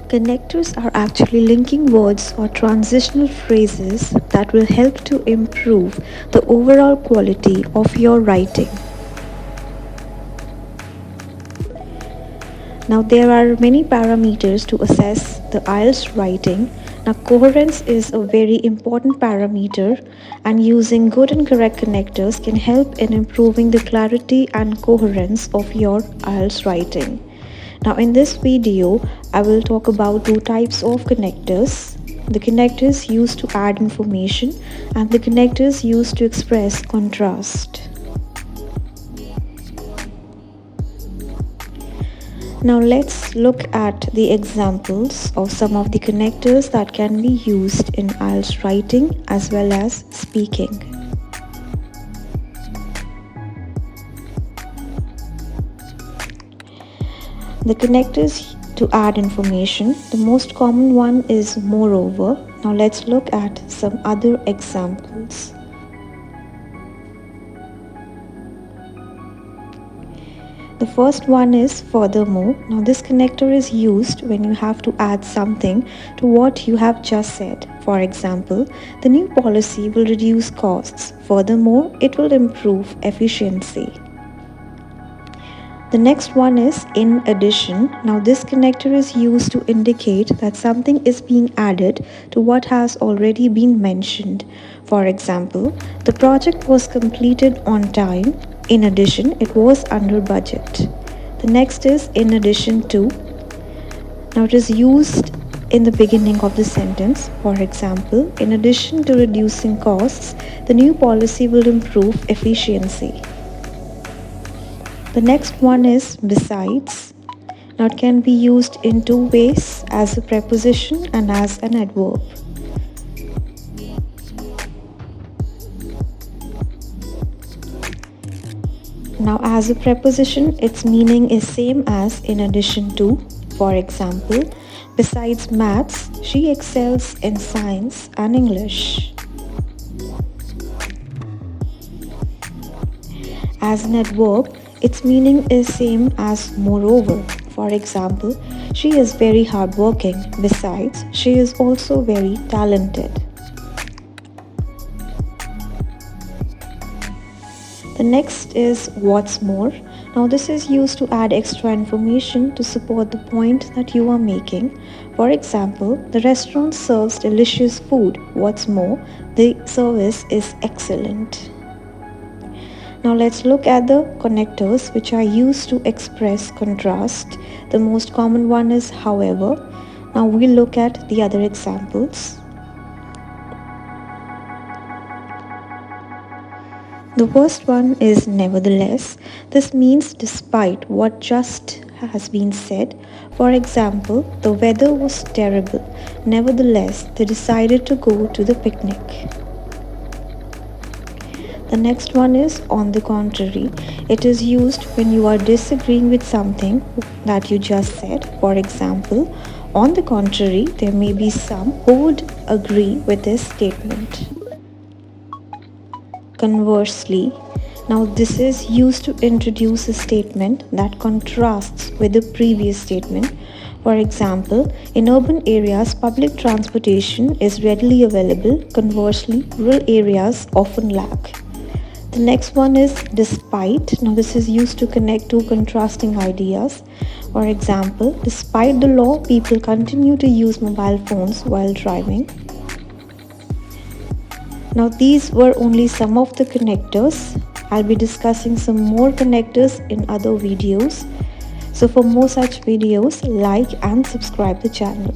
Connectors are actually linking words or transitional phrases that will help to improve the overall quality of your writing. Now, there are many parameters to assess the IELTS writing. Now, coherence is a very important parameter, and using good and correct connectors can help in improving the clarity and coherence of your IELTS writing. Now, in this video, I will talk about two types of connectors. The connectors used to add information and the connectors used to express contrast. Now let's look at the examples of some of the connectors that can be used in IELTS writing as well as speaking. The connectors to add information, the most common one is moreover. Now let's look at some other examples. The first one is furthermore. Now this connector is used when you have to add something to what you have just said. For example, the new policy will reduce costs. Furthermore, it will improve efficiency. The next one is in addition. Now this connector is used to indicate that something is being added to what has already been mentioned. For example, the project was completed on time. In addition, it was under budget. The next is in addition to. Now it is used in the beginning of the sentence. For example, in addition to reducing costs, the new policy will improve efficiency. The next one is besides. Now it can be used in two ways, as a preposition and as an adverb. Now as a preposition, its meaning is same as in addition to. For example, besides maths, she excels in science and English. As an adverb, its meaning is same as moreover. For example, she is very hardworking. Besides, she is also very talented. The next is what's more. Now this is used to add extra information to support the point that you are making. For example, the restaurant serves delicious food. What's more, the service is excellent. Now let's look at the connectors which are used to express contrast. The most common one is however. Now we'll look at the other examples. The first one is nevertheless. This means despite what just has been said. For example, the weather was terrible. Nevertheless, they decided to go to the picnic. The next one is on the contrary. It is used when you are disagreeing with something that you just said. For example, on the contrary, there may be some who would agree with this statement. Conversely, now this is used to introduce a statement that contrasts with the previous statement. For example, in urban areas, public transportation is readily available. Conversely, rural areas often lack. The next one is despite. Now this is used to connect two contrasting ideas. For example, despite the law, people continue to use mobile phones while driving. Now these were only some of the connectors. I'll be discussing some more connectors in other videos. So for more such videos, like and subscribe the channel.